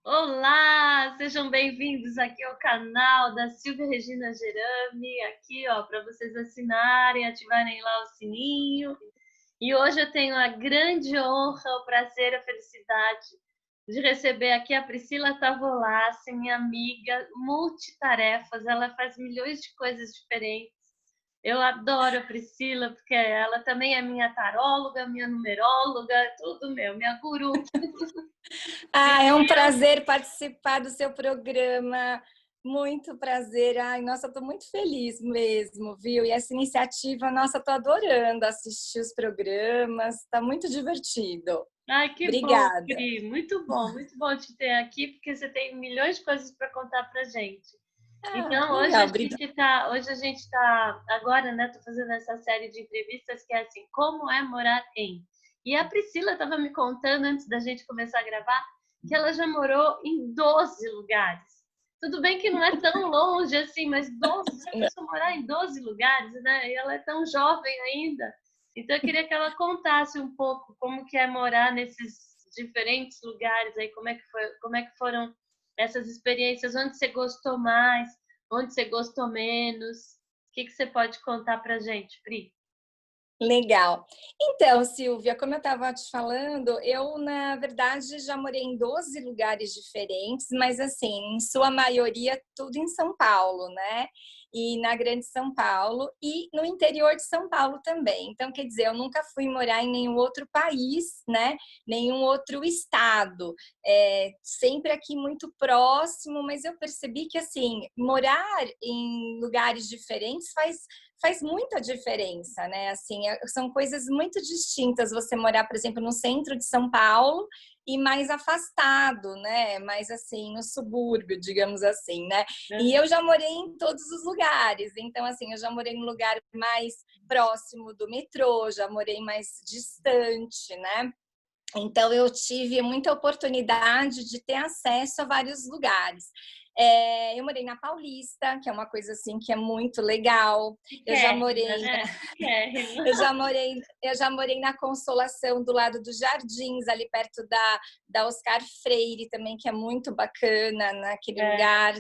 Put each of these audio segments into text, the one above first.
Olá, sejam bem-vindos aqui ao canal da Silvia Regina Gerami, aqui ó, para vocês assinarem, ativarem lá o sininho. E hoje eu tenho a grande honra, o prazer, a felicidade de receber aqui a Priscila Tavolassi, minha amiga, multitarefas, ela faz milhões de coisas diferentes. Eu adoro a Priscila, porque ela também é minha taróloga, minha numeróloga, tudo meu, minha guru. É um prazer participar do seu programa. Muito prazer. Ai, nossa, estou muito feliz mesmo, viu? E essa iniciativa, nossa, estou adorando assistir os programas. Está muito divertido. Ai, que bom, Obrigada. Pri. Muito bom te ter aqui, porque você tem milhões de coisas para contar para gente. Então, Legal, obrigada. hoje a gente tá agora, né? Tô fazendo essa série de entrevistas que é assim, como é morar em. E a Priscila estava me contando antes da gente começar a gravar que ela já morou em 12 lugares. Tudo bem que não é tão longe assim, mas 12, já pensou morar em 12 lugares, né? E ela é tão jovem ainda. Então eu queria que ela contasse um pouco como que é morar nesses diferentes lugares aí, como é que foram essas experiências, onde você gostou mais, onde você gostou menos. O que você pode contar pra gente, Pri? Legal. Então, Silvia, como eu estava te falando, eu, na verdade, já morei em 12 lugares diferentes, mas, assim, em sua maioria, tudo em São Paulo, né? E na Grande São Paulo e no interior de São Paulo também. Então, quer dizer, eu nunca fui morar em nenhum outro país, né? Nenhum outro estado. Sempre aqui muito próximo, mas eu percebi que, assim, morar em lugares diferentes faz muita diferença, né? Assim, são coisas muito distintas você morar, por exemplo, no centro de São Paulo e mais afastado, né? Mais assim, no subúrbio, digamos assim, né? E Uhum. eu já morei em todos os lugares. Então, assim, eu já morei em um lugar mais próximo do metrô, já morei mais distante, né? Então, eu tive muita oportunidade de ter acesso a vários lugares. Eu morei na Paulista, que é uma coisa assim que é muito legal. Eu já Chiquérrima, morei, né? Chiquérrima. eu já morei na Consolação, do lado dos Jardins, ali perto da Oscar Freire também, que é muito bacana naquele É. lugar.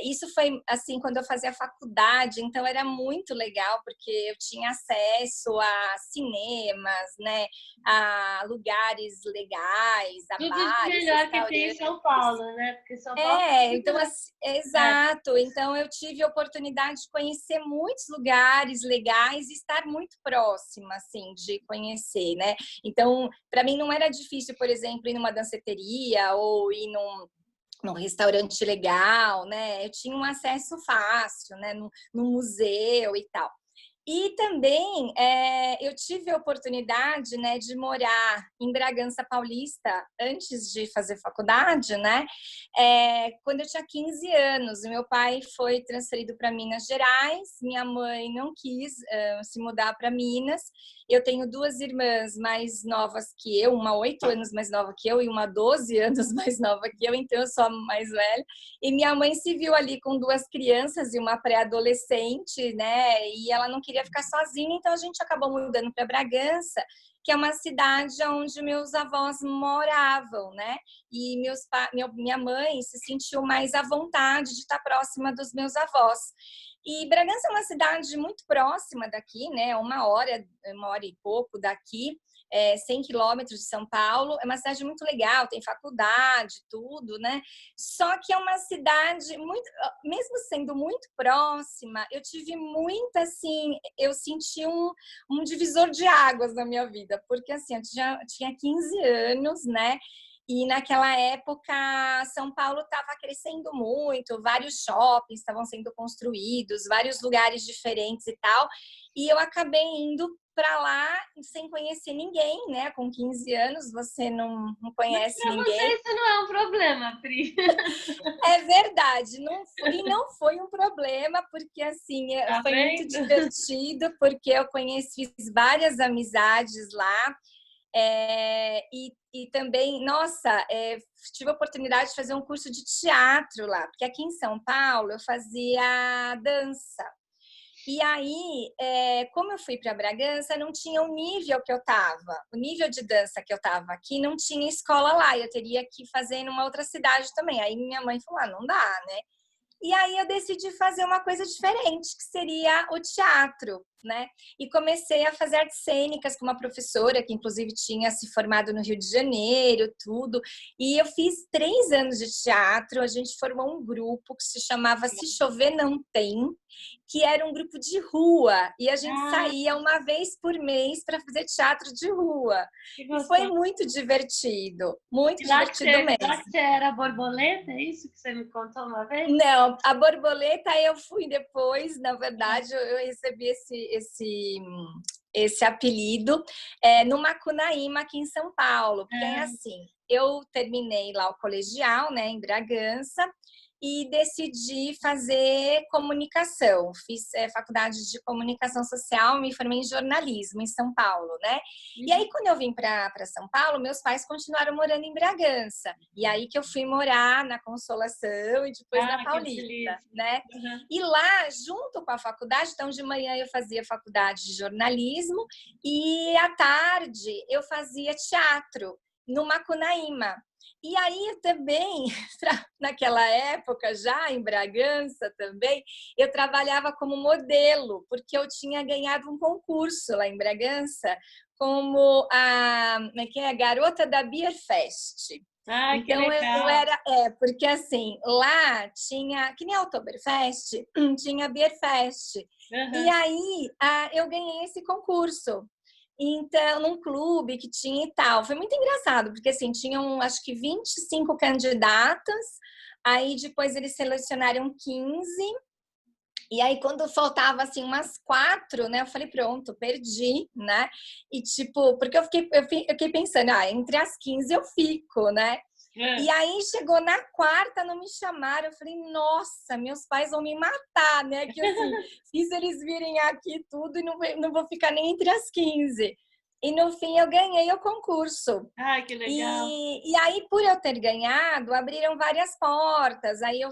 Isso foi assim quando eu fazia faculdade, então era muito legal porque eu tinha acesso a cinemas, né, a lugares legais, a Tudo de bares, melhor que tem em restaurantes. São Paulo, né? Porque São Paulo tem Então, muita. assim, É, exato. Então, eu tive a oportunidade de conhecer muitos lugares legais e estar muito próxima, assim, de conhecer, né? Então, para mim não era difícil, por exemplo, ir numa danceteria ou ir num restaurante legal, né? Eu tinha um acesso fácil, né? No museu e tal. E também eu tive a oportunidade, né, de morar em Bragança Paulista antes de fazer faculdade, né? Quando eu tinha 15 anos, o meu pai foi transferido para Minas Gerais, minha mãe não quis se mudar para Minas. Eu tenho duas irmãs mais novas que eu, uma 8 anos mais nova que eu e uma 12 anos mais nova que eu, então eu sou a mais velha. E minha mãe se viu ali com duas crianças e uma pré-adolescente, né? E ela não queria ficar sozinha, então a gente acabou mudando para Bragança, que é uma cidade onde meus avós moravam, né? E minha mãe se sentiu mais à vontade de estar próxima dos meus avós. E Bragança é uma cidade muito próxima daqui, né? Uma hora e pouco daqui. 100 quilômetros de São Paulo, é uma cidade muito legal, tem faculdade, tudo, né? Só que é uma cidade muito, mesmo sendo muito próxima, eu tive muita, assim, eu senti um divisor de águas na minha vida, porque assim, eu tinha 15 anos, né? E naquela época, São Paulo estava crescendo muito, vários shoppings estavam sendo construídos, vários lugares diferentes e tal. E eu acabei indo para lá sem conhecer ninguém, né? Com 15 anos, você não mas conhece para você ninguém. isso não é um problema, Pri. É verdade, não foi um problema, porque assim, Tá foi muito vendo? divertido, porque eu fiz várias amizades lá, e também, nossa, tive a oportunidade de fazer um curso de teatro lá, porque aqui em São Paulo eu fazia dança. E aí, como eu fui para Bragança, não tinha o nível que eu estava. O nível de dança que eu estava aqui não tinha escola lá. Eu teria que fazer em uma outra cidade também. Aí minha mãe falou, não dá, né? E aí eu decidi fazer uma coisa diferente, que seria o teatro, né? E comecei a fazer artes cênicas com uma professora que inclusive tinha se formado no Rio de Janeiro, tudo. E eu fiz 3 anos de teatro. A gente formou um grupo que se chamava Se Chover Não Tem, que era um grupo de rua. E a gente Ah, saía uma vez por mês para fazer teatro de rua. que E foi gostoso. muito E divertido lá mesmo. que você era borboleta, é isso que você me contou uma vez? Não, a borboleta eu fui depois, na verdade, eu recebi esse apelido no Macunaíma, aqui em São Paulo, porque é Ah, assim, eu terminei lá o colegial, né, em Bragança, e decidi fazer comunicação. Fiz faculdade de comunicação social, me formei em jornalismo em São Paulo, né? E aí, uhum. quando eu vim para São Paulo, meus pais continuaram morando em Bragança. E aí que eu fui morar na Consolação e depois na Ah, que Paulista, delícia. né? Uhum. E lá, junto com a faculdade, então de manhã eu fazia faculdade de jornalismo e à tarde eu fazia teatro no Macunaíma. E aí eu também, naquela época, já em Bragança também, eu trabalhava como modelo, porque eu tinha ganhado um concurso lá em Bragança como como é que é? A garota da Beer Fest. Ah, que Então eu legal. era, porque assim, lá tinha, que nem a Oktoberfest, tinha Beer Fest. E Uhum. aí eu ganhei esse concurso. Então, num clube que tinha e tal. Foi muito engraçado, porque assim, tinham acho que 25 candidatas, aí depois eles selecionaram 15, e aí quando faltava assim umas 4, né, eu falei, pronto, perdi, né? E tipo, porque eu fiquei pensando, entre as 15 eu fico, né? E É. aí chegou na quarta, não me chamaram. Eu falei, nossa, meus pais vão me matar, né? Que assim, fiz eles virem aqui tudo e não vou ficar nem entre as 15. E no fim eu ganhei o concurso. Ah, que legal. E aí, por eu ter ganhado, abriram várias portas. Aí eu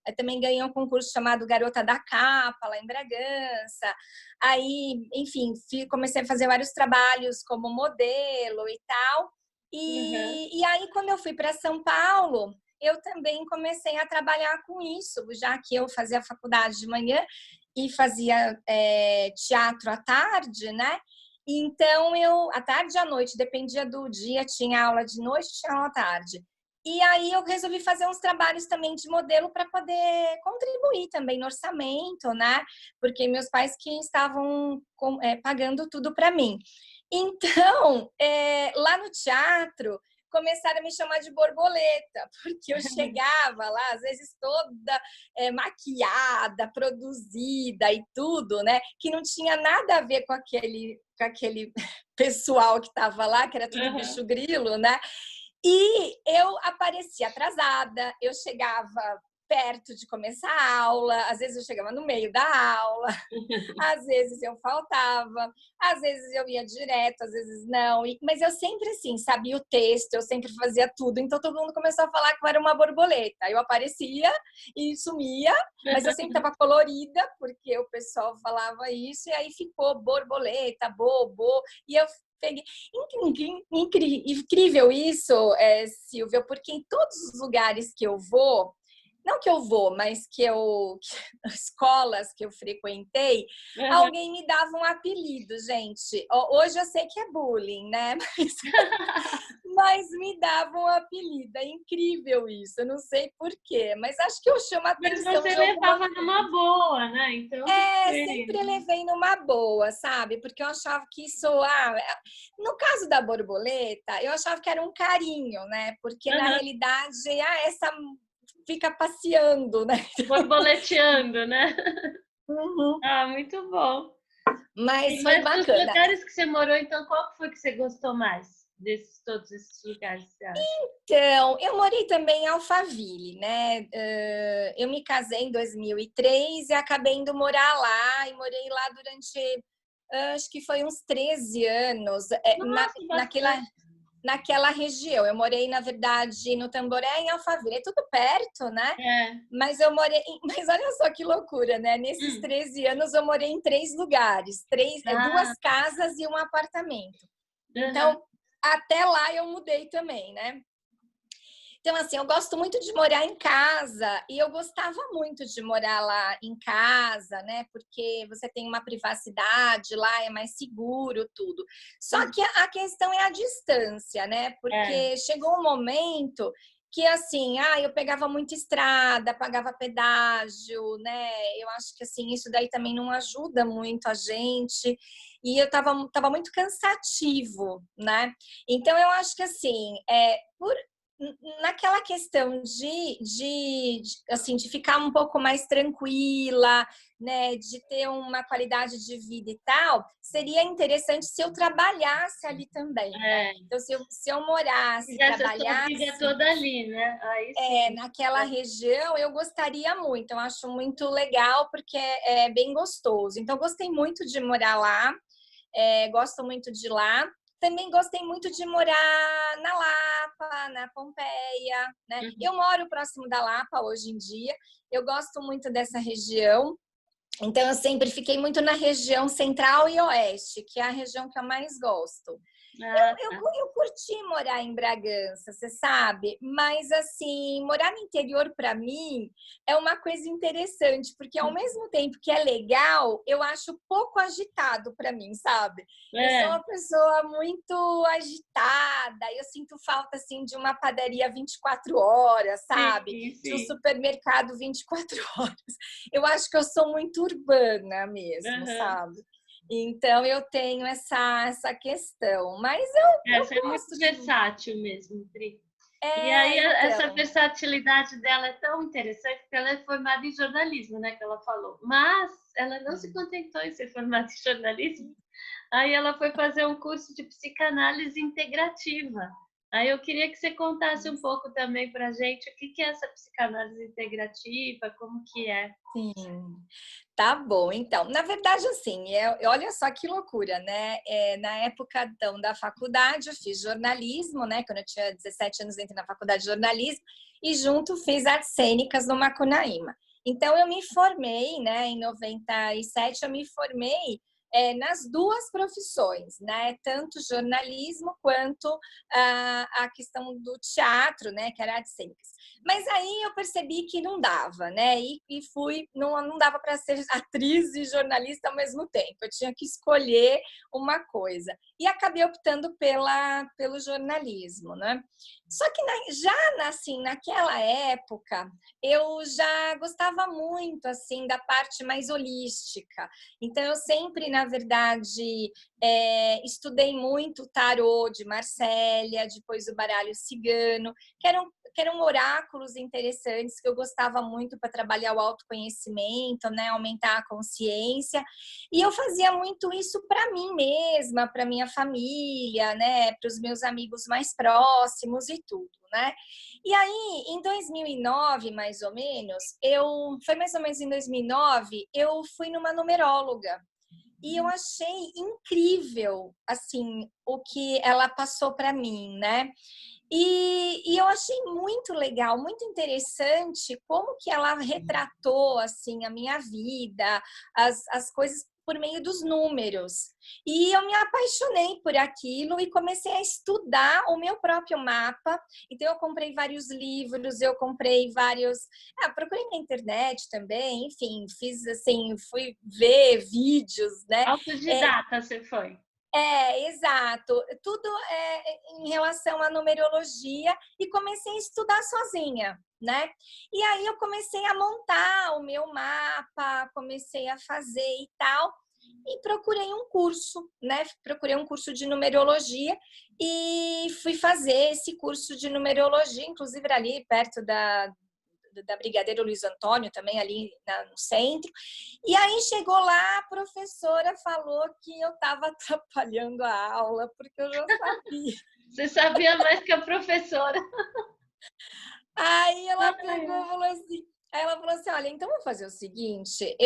eu também ganhei um concurso chamado Garota da Capa, lá em Bragança. Aí, enfim, comecei a fazer vários trabalhos como modelo e tal. Uhum. E aí, quando eu fui para São Paulo, eu também comecei a trabalhar com isso, já que eu fazia faculdade de manhã e fazia teatro à tarde, né? Então, à tarde e à noite, dependia do dia, tinha aula de noite, tinha aula à tarde. E aí eu resolvi fazer uns trabalhos também de modelo para poder contribuir também no orçamento, né? Porque meus pais que estavam pagando tudo para mim. Então, lá no teatro, começaram a me chamar de borboleta, porque eu chegava lá, às vezes toda maquiada, produzida e tudo, né? Que não tinha nada a ver com aquele pessoal que estava lá, que era tudo Uhum. bicho grilo, né? E eu aparecia atrasada, eu chegava perto de começar a aula, às vezes eu chegava no meio da aula, às vezes eu faltava, às vezes eu ia direto, às vezes não. Mas eu sempre, assim, sabia o texto, eu sempre fazia tudo. Então todo mundo começou a falar que eu era uma borboleta. Eu aparecia e sumia, mas eu sempre estava colorida, porque o pessoal falava isso, e aí ficou borboleta, bobo. E eu peguei. Incrível isso, Silvia, porque em todos os lugares que eu vou, não que eu vou, mas escolas que eu frequentei, Uhum. alguém me dava um apelido, gente. Hoje eu sei que é bullying, né? Mas me dava um apelido. É incrível isso. Eu não sei por quê, mas acho que eu chamo a Mas atenção você de alguma. levava numa boa, né? Então, tudo Sempre bem. levei numa boa, sabe? Porque eu achava que isso. No caso da borboleta, eu achava que era um carinho, né? Porque na Uhum. realidade, essa fica passeando, né? Borboleteando, né? Uhum. Ah, muito bom. Mas E, foi mas dos bacana. lugares que você morou, então, qual que foi que você gostou mais desses todos esses lugares, você acha? Então, eu morei também em Alphaville, né? Eu me casei em 2003 e acabei indo morar lá. E morei lá durante, acho que foi uns 13 anos. Nossa, Naquela, bastante. naquela região. Eu morei, na verdade, no Tamboré e em Alphaville. É tudo perto, né? Mas eu morei... Mas olha só que loucura, né? Nesses 13 anos, eu morei em 3 lugares. 2 casas e um apartamento. Então, até lá eu mudei também, né? Então, assim, eu gosto muito de morar em casa e eu gostava muito de morar lá em casa, né? Porque você tem uma privacidade lá, é mais seguro, tudo. Só que a questão é a distância, né? Porque chegou um momento que, assim, eu pegava muita estrada, pagava pedágio, né? Eu acho que, assim, isso daí também não ajuda muito a gente. E eu tava muito cansativo, né? Então, eu acho que, assim, naquela questão assim, de ficar um pouco mais tranquila, né, de ter uma qualidade de vida e tal, seria interessante se eu trabalhasse ali também, né? Então, se eu morasse, fizesse a sua trabalhasse vida toda ali, né? Aí sim. naquela região, eu gostaria muito. Eu acho muito legal, porque é bem gostoso. Então, eu gostei muito de morar lá, gosto muito de lá. Também gostei muito de morar na Lapa, na Pompeia, né? Eu moro próximo da Lapa hoje em dia. Eu gosto muito dessa região. Então, eu sempre fiquei muito na região central e oeste, que é a região que eu mais gosto. Eu curti morar em Bragança, você sabe? Mas, assim, morar no interior, para mim, é uma coisa interessante, porque ao mesmo tempo que é legal, eu acho pouco agitado para mim, sabe? Eu sou uma pessoa muito agitada, eu sinto falta, assim, de uma padaria 24 horas, sabe? Sim. De um supermercado 24 horas. Eu acho que eu sou muito urbana mesmo, sabe? Então, eu tenho essa questão. Mas eu Você é muito gosto versátil mesmo, Pri. E aí, essa então. versatilidade dela é tão interessante, porque ela é formada em jornalismo, né, que ela falou. Mas ela não se contentou em ser formada em jornalismo. Aí ela foi fazer um curso de psicanálise integrativa. Aí eu queria que você contasse um pouco também para a gente o que é essa psicanálise integrativa, como que é. Sim, tá bom. Então, na verdade, assim, olha só que loucura, né? Na época então, da faculdade, eu fiz jornalismo, né? Quando eu tinha 17 anos, entrei na faculdade de jornalismo e junto fiz artes cênicas no Macunaíma. Então, eu me formei, né? Em 97, eu me formei nas 2 profissões, né? Tanto jornalismo quanto a questão do teatro, né? Que era artes cênicas. Mas aí eu percebi que não dava, né? E não dava para ser atriz e jornalista ao mesmo tempo. Eu tinha que escolher uma coisa. E acabei optando pelo jornalismo, né? Só que assim, naquela época, eu já gostava muito, assim, da parte mais holística. Então, eu sempre, na verdade, estudei muito o tarô de Marsella, depois o baralho cigano, que eram oráculos interessantes que eu gostava muito para trabalhar o autoconhecimento, né, aumentar a consciência. E eu fazia muito isso para mim mesma, para minha família, né, para os meus amigos mais próximos e tudo, né? E aí, em 2009, mais ou menos, foi mais ou menos em 2009, eu fui numa numeróloga. E eu achei incrível, assim, o que ela passou para mim, né? E eu achei muito legal, muito interessante como que ela retratou assim a minha vida, as coisas por meio dos números. E eu me apaixonei por aquilo e comecei a estudar o meu próprio mapa. Então eu comprei vários livros, eu comprei vários, procurei na internet também, enfim, fiz assim, fui ver vídeos, né? Autodidata você foi. Exato. Tudo em relação à numerologia e comecei a estudar sozinha, né? E aí eu comecei a montar o meu mapa, comecei a fazer e tal, e procurei um curso, né? Procurei um curso de numerologia e fui fazer esse curso de numerologia, inclusive ali perto da Brigadeiro Luiz Antônio, também ali no centro. E aí chegou lá, a professora falou que eu estava atrapalhando a aula, porque eu já sabia. Você sabia mais que a professora. Aí ela pegou e falou assim, olha, então vamos fazer o seguinte,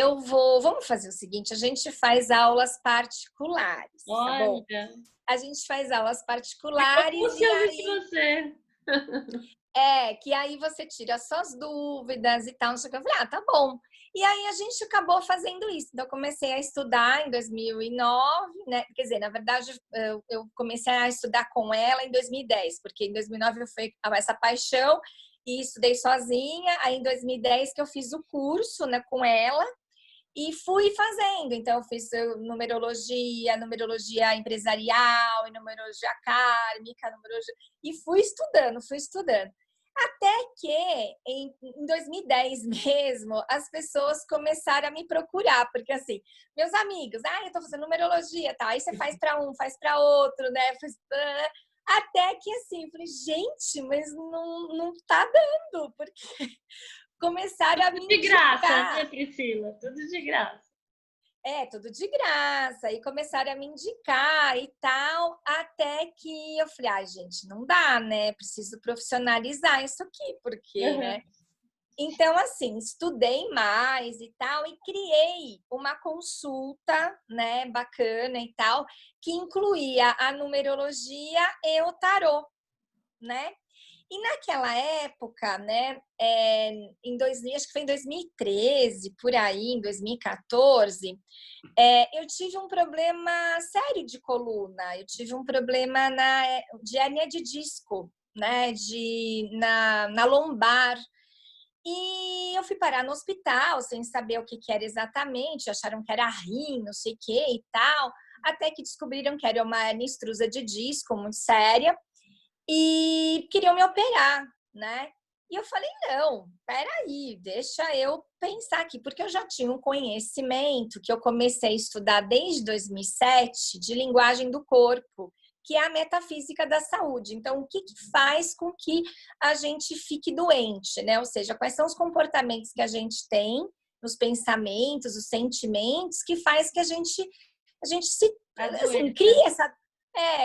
vamos fazer o seguinte, a gente faz aulas particulares, tá bom? Olha. a gente faz aulas Ficou particulares e puxando de aí você. que aí você tira suas dúvidas e tal, não sei o que. Eu falei, tá bom. E aí a gente acabou fazendo isso. Então, eu comecei a estudar em 2009, né? Quer dizer, na verdade, eu comecei a estudar com ela em 2010, porque em 2009 eu fui essa paixão e estudei sozinha. Aí, em 2010 que eu fiz o curso, né, com ela e fui fazendo. Então, eu fiz numerologia empresarial, numerologia kármica, numerologia... E fui estudando, fui estudando. Até que em 2010 mesmo, as pessoas começaram a me procurar, porque assim, meus amigos, eu tô fazendo numerologia, tá? Aí você faz para um, faz para outro, né? Até que assim, eu falei, gente, mas não tá dando, porque começaram a me De graça, né, indicar. Priscila? Tudo de graça. Tudo de graça. E começaram a me indicar e tal, até que eu falei, gente, não dá, né? Preciso profissionalizar isso aqui, porque, Uhum. né? Então, assim, estudei mais e tal, e criei uma consulta, né, bacana e tal, que incluía a numerologia e o tarô, né? E naquela época, né, acho que foi em 2013, por aí, em 2014, eu tive um problema sério de coluna. Eu tive um problema de hérnia de disco, né, na lombar. E eu fui parar no hospital sem saber o que era exatamente. Acharam que era rim, não sei o que e tal. Até que descobriram que era uma hernia extrusa de disco muito séria e queriam me operar, né? E eu falei, não, peraí, deixa eu pensar aqui, porque eu já tinha um conhecimento que eu comecei a estudar desde 2007 de linguagem do corpo, que é a metafísica da saúde. Então, o que faz com que a gente fique doente, né? Ou seja, quais são os comportamentos que a gente tem, os pensamentos, os sentimentos, que faz que a gente se, A assim, doença.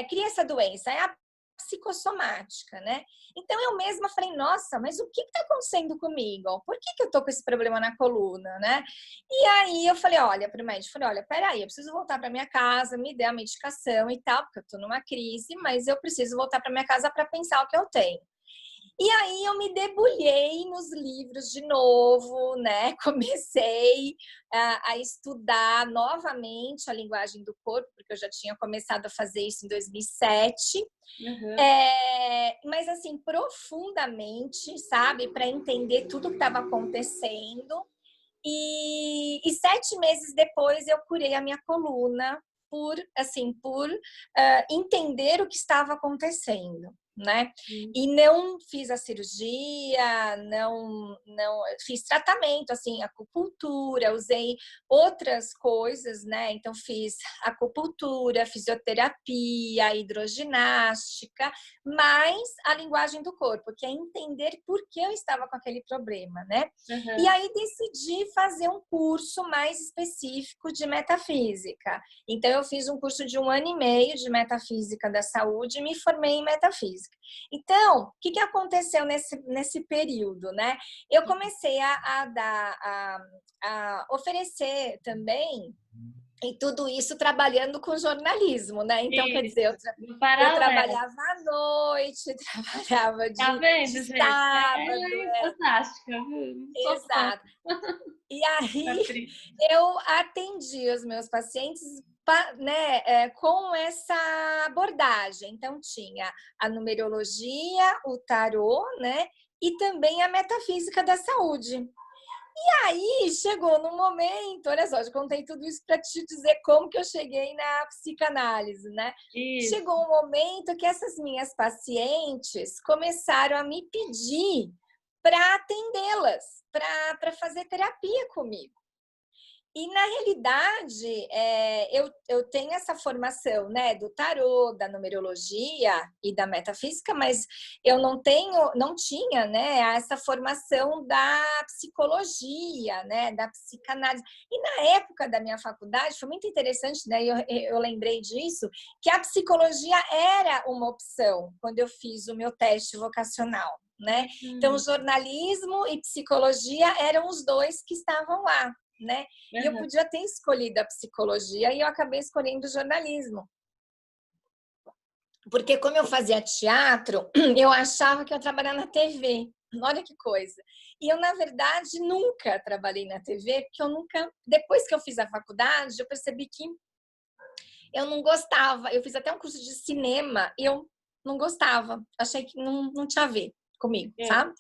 cria essa doença. É a psicossomática, né? Então eu mesma falei, nossa, mas o que está acontecendo comigo? Por que eu tô com esse problema na coluna, né? E aí eu falei, olha, para o médico, falei, olha, peraí, eu preciso voltar para minha casa, me dê a medicação e tal, porque eu tô numa crise, mas eu preciso voltar para minha casa para pensar o que eu tenho. E aí eu me debulhei nos livros de novo, né? Comecei a estudar novamente a linguagem do corpo, porque eu já tinha começado a fazer isso em 2007. Uhum. Mas assim, profundamente, sabe? Para entender tudo o que estava acontecendo. E 7 meses depois eu curei a minha coluna por entender o que estava acontecendo, né? E não fiz a cirurgia, não fiz tratamento, assim, acupuntura, usei outras coisas, né? Então fiz acupuntura, fisioterapia, hidroginástica, mas a linguagem do corpo, que é entender por que eu estava com aquele problema, né? E Uhum. aí decidi fazer um curso mais específico de metafísica. Então eu fiz um curso de 1 ano e meio de metafísica da saúde e me formei em metafísica. Então, o que aconteceu nesse período, né? Eu comecei a oferecer também e tudo isso trabalhando com jornalismo, né? Então, quer dizer, Isso. No eu paralelo. trabalhava à noite, trabalhava Tá de vendo, gente? sábado, Ela é fantástica, viu? Não sou fã exato. E aí da Pri. eu atendi os meus pacientes, né, com essa abordagem. Então, tinha a numerologia, o tarô, né, e também a metafísica da saúde. E aí chegou no momento, olha só, eu contei tudo isso para te dizer como que eu cheguei na psicanálise, né? Isso. Chegou um momento que essas minhas pacientes começaram a me pedir para atendê-las, para fazer terapia comigo. E, na realidade, eu tenho essa formação, né, do tarô, da numerologia e da metafísica, mas eu não tinha, né, essa formação da psicologia, né, da psicanálise. E na época da minha faculdade, foi muito interessante, né, eu lembrei disso, que a psicologia era uma opção quando eu fiz o meu teste vocacional, né? Então, jornalismo e psicologia eram os dois que estavam lá, né? E eu Uhum. podia ter escolhido a psicologia e eu acabei escolhendo o jornalismo. Porque como eu fazia teatro, eu achava que eu trabalhava na TV. Olha que coisa. E eu, na verdade, nunca trabalhei na TV, porque eu nunca... Depois que eu fiz a faculdade, eu percebi que eu não gostava. Eu fiz até um curso de cinema e eu não gostava. Achei que não tinha a ver comigo, É. sabe?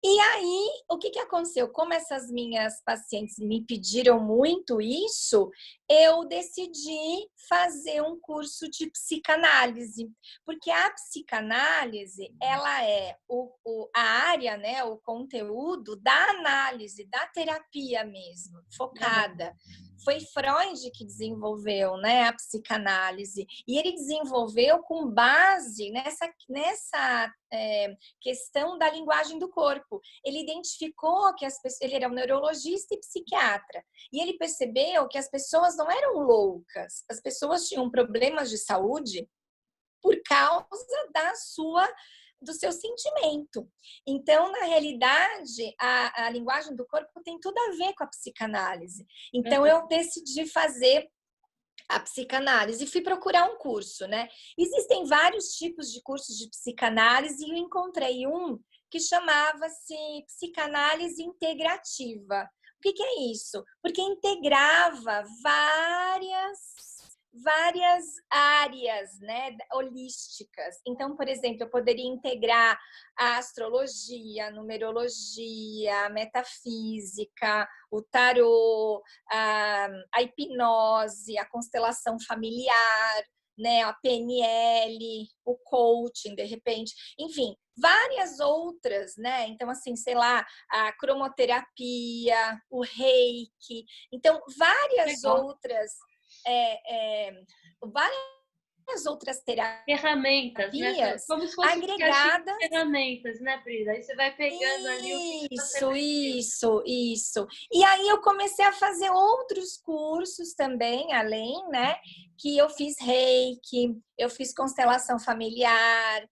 E aí, o que aconteceu? Como essas minhas pacientes me pediram muito isso, eu decidi fazer um curso de psicanálise, porque a psicanálise, ela é a área, né, o conteúdo da análise, da terapia mesmo, focada. Foi Freud que desenvolveu, né, a psicanálise, e ele desenvolveu com base nessa questão da linguagem do corpo. Ele identificou que as pessoas, ele era um neurologista e psiquiatra, e ele percebeu que as pessoas não eram loucas, as pessoas tinham problemas de saúde por causa do seu sentimento. Então, na realidade, a linguagem do corpo tem tudo a ver com a psicanálise. Então, eu decidi fazer a psicanálise e fui procurar um curso, né? Existem vários tipos de cursos de psicanálise e eu encontrei um que chamava-se psicanálise integrativa. O que é isso? Porque integrava várias áreas, né, holísticas. Então, por exemplo, eu poderia integrar a astrologia, a numerologia, a metafísica, o tarô, a hipnose, a constelação familiar, né, a PNL, o coaching, de repente, enfim, várias outras, né? Então, assim, sei lá, a cromoterapia, o reiki, então, várias outras Ferramentas, né? terapias Como se fosse uma caixinha de agregadas. ferramentas, né, Pri? Aí você vai pegando ali o que você vai ter. Isso. E aí eu comecei a fazer outros cursos também, além, né? Que eu fiz reiki, eu fiz constelação familiar,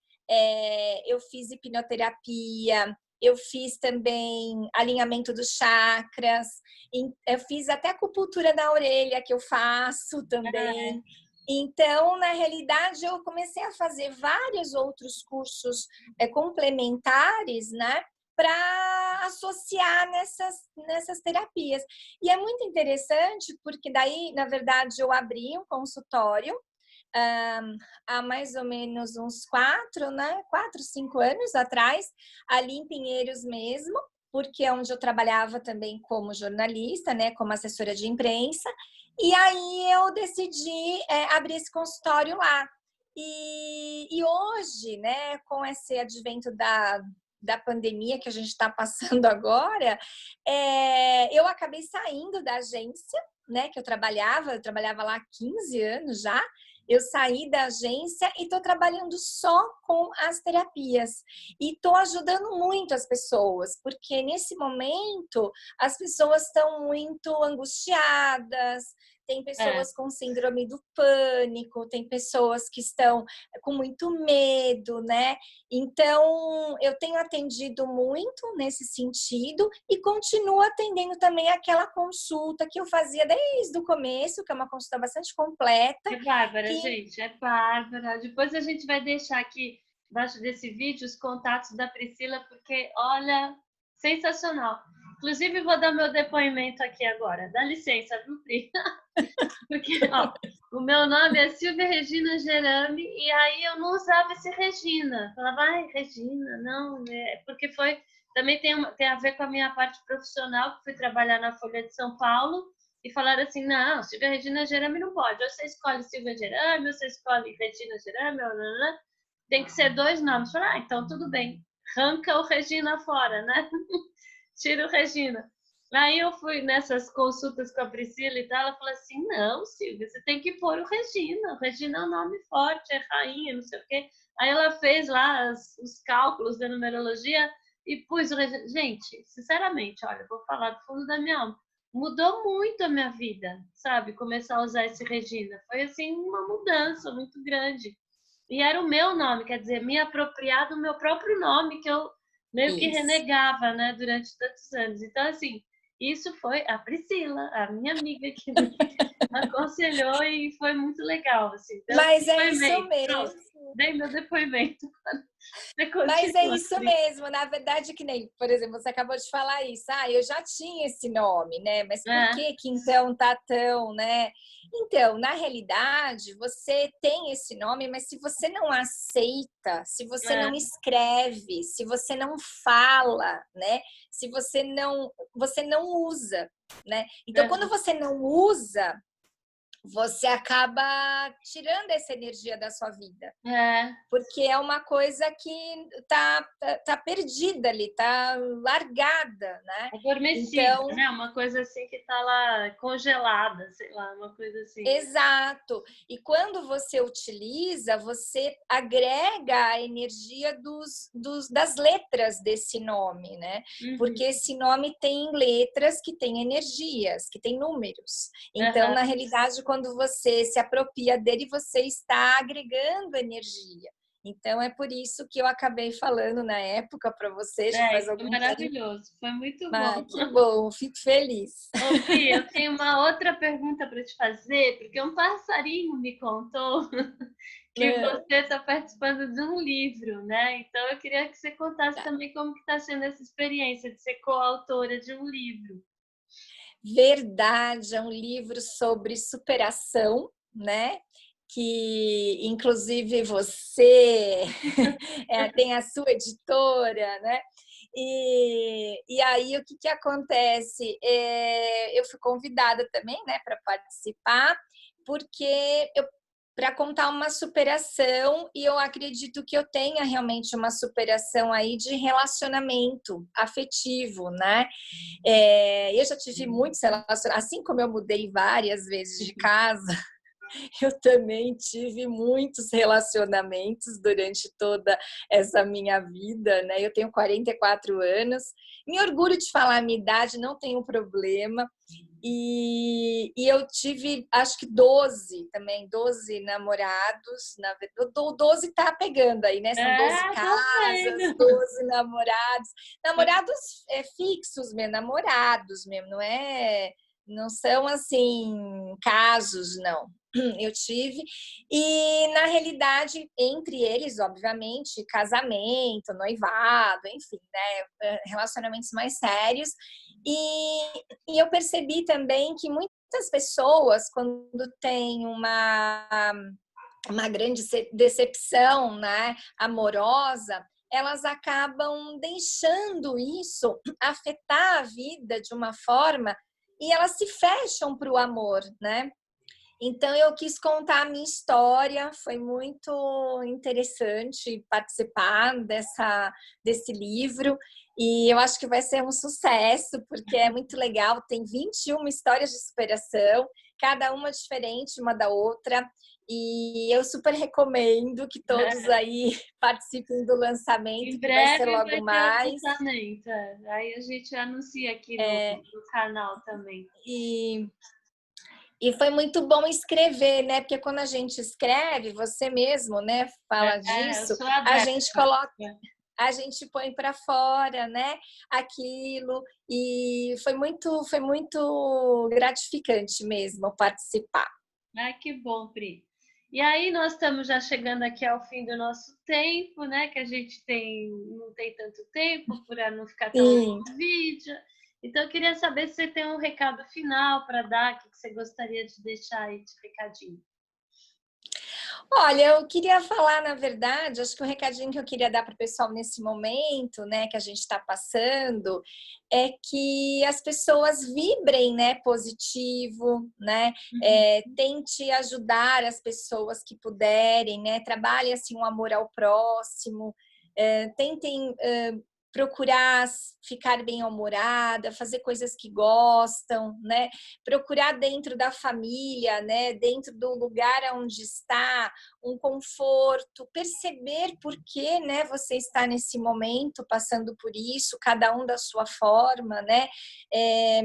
eu fiz hipnoterapia, eu fiz também alinhamento dos chakras, eu fiz até acupuntura na orelha, que eu faço também. Então, na realidade, eu comecei a fazer vários outros cursos complementares, né, para associar nessas terapias. E é muito interessante porque daí, na verdade, eu abri um consultório há mais ou menos uns 5 anos atrás, ali em Pinheiros mesmo, porque é onde eu trabalhava também como jornalista, né, como assessora de imprensa. E aí eu decidi abrir esse consultório lá. E hoje, né, com esse advento da pandemia que a gente está passando agora, eu acabei saindo da agência, né, que eu trabalhava lá há 15 anos já. Eu saí da agência e estou trabalhando só com as terapias. E estou ajudando muito as pessoas, porque nesse momento as pessoas estão muito angustiadas, tem pessoas com síndrome do pânico, tem pessoas que estão com muito medo, né? Então, eu tenho atendido muito nesse sentido e continuo atendendo também aquela consulta que eu fazia desde o começo, que é uma consulta bastante completa. É Bárbara, gente, é Bárbara. Depois a gente vai deixar aqui embaixo desse vídeo os contatos da Priscila, porque, olha, sensacional. Inclusive, vou dar meu depoimento aqui agora. Dá licença, viu, Pri? Porque, ó, o meu nome é Silvia Regina Gerami, e aí eu não usava esse Regina. Falava, ai, Regina, não, porque também tem a ver com a minha parte profissional, que fui trabalhar na Folha de São Paulo, e falaram assim, não, Silvia Regina Gerami não pode. Ou você escolhe Silvia Gerami, ou você escolhe Regina Gerami, tem que ser 2 nomes. Falei, então tudo bem. Arranca o Regina fora, né? Tira o Regina. Aí eu fui nessas consultas com a Priscila e tal, ela falou assim, não, Silvia, você tem que pôr o Regina é um nome forte, é rainha, não sei o quê. Aí ela fez lá os cálculos da numerologia e pus o Regina. Gente, sinceramente, olha, vou falar do fundo da minha alma, mudou muito a minha vida, sabe? Começar a usar esse Regina. Foi, assim, uma mudança muito grande. E era o meu nome, quer dizer, me apropriar do meu próprio nome, que eu meio que renegava, né, durante tantos anos. Então, assim, Isso foi a Priscila, a minha amiga que me aconselhou e foi muito legal, assim, deu Mas é isso depoimento. Pronto, mesmo. dei meu depoimento. Você Mas é continua, isso Pri. mesmo, na verdade, que nem, por exemplo, você acabou de falar isso. Ah, eu já tinha esse nome, né? Mas por É, que que então tá tão, né? Então, na realidade, você tem esse nome, mas se você não aceita, se você é, não escreve, se você não fala, né? Se você não usa, né? Então, quando é, você não usa, você acaba tirando essa energia da sua vida, é, porque é uma coisa que tá perdida ali, tá largada, né? adormecida, Então, né? Uma coisa assim que tá lá congelada, sei lá, uma coisa assim. exato. E quando você utiliza, você agrega a energia das letras desse nome, né? Uhum, Porque esse nome tem letras que têm energias, que têm números. Então, aham. na realidade, quando você se apropria dele, você está agregando energia. Então, é por isso que eu acabei falando na época para você, já É, faz e foi algum tempo. maravilhoso, foi muito bom. Ah, que bom, fico feliz. Ô, Pri, eu tenho uma outra pergunta para te fazer, porque um passarinho me contou que você está participando de um livro, né? Então eu queria que você contasse também como que está sendo essa experiência de ser coautora de um livro. Verdade, é um livro sobre superação, né? Que inclusive você tem a sua editora, né? E aí o que, que acontece? Eu fui convidada também, né, para participar, porque eu para contar uma superação e eu acredito que eu tenha realmente uma superação aí de relacionamento afetivo, né? Eu já tive muitos relacionamentos, assim como eu mudei várias vezes de casa, eu também tive muitos relacionamentos durante toda essa minha vida, né? Eu tenho 44 anos, me orgulho de falar a minha idade, não tenho problema. E eu tive, acho que 12 também, 12 namorados, na verdade, o 12 tá pegando aí, né? São 12 É, tô casas, vendo. 12 namorados, namorados fixos mesmo, namorados mesmo, não são assim, casos, não. Eu tive, e na realidade, entre eles, obviamente, casamento, noivado, enfim, né? Relacionamentos mais sérios, e eu percebi também que muitas pessoas, quando têm uma grande decepção, né, amorosa, elas acabam deixando isso afetar a vida de uma forma e elas se fecham para o amor, né? Então eu quis contar a minha história, foi muito interessante participar desse livro e eu acho que vai ser um sucesso, porque é muito legal, tem 21 histórias de superação, cada uma diferente uma da outra, e eu super recomendo que todos aí participem do lançamento, Em que vai ser breve logo vai ter o mais. lançamento. Aí a gente anuncia aqui no canal também. E E foi muito bom escrever, né? Porque quando a gente escreve, você mesmo, né, fala Eu disso, sou a adepta. gente coloca, a gente põe para fora, né, aquilo, e foi muito gratificante mesmo participar. Ai, que bom, Pri. E aí nós estamos já chegando aqui ao fim do nosso tempo, né? Que a gente não tem tanto tempo para não ficar tão longo Sim. o vídeo. Então eu queria saber se você tem um recado final para dar, o que você gostaria de deixar aí de recadinho. Olha, eu queria falar, na verdade, acho que o recadinho que eu queria dar para o pessoal nesse momento, né, que a gente está passando, é que as pessoas vibrem, né, positivo, né, Uhum. tente ajudar as pessoas que puderem, né, trabalhe assim um amor ao próximo, tentem procurar ficar bem-humorada, fazer coisas que gostam, né, procurar dentro da família, né, dentro do lugar onde está, um conforto, perceber por que, né, você está nesse momento passando por isso, cada um da sua forma, né? É,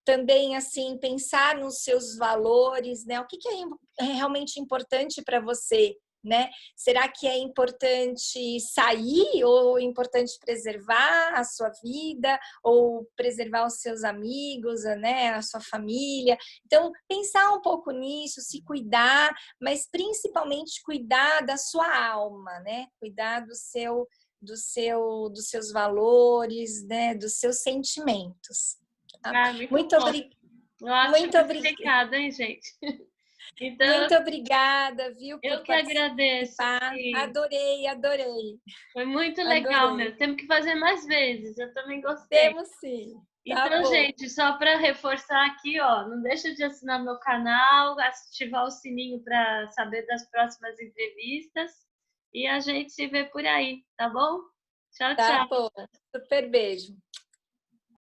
também assim pensar nos seus valores, né? O que é realmente importante para você, né? Será que é importante sair ou é importante preservar a sua vida ou preservar os seus amigos, né? A sua família? Então, pensar um pouco nisso, se cuidar, mas principalmente cuidar da sua alma, né? Cuidar dos seus valores, né? Dos seus sentimentos. Tá? Ah, muito Muito bom. obrigada. Ótimo Muito obrigada. explicado, hein, gente? Então, Muito obrigada, viu, por eu que agradeço. participar. Sim. Adorei, adorei, Foi muito legal, adorei. meu. Temos que fazer mais vezes. Eu também gostei. Temos sim. Tá Então, bom. gente, só para reforçar aqui, ó, não deixa de assinar meu canal, ativar o sininho para saber das próximas entrevistas e a gente se vê por aí, tá bom? Tchau, Tá tchau. bom. Super beijo.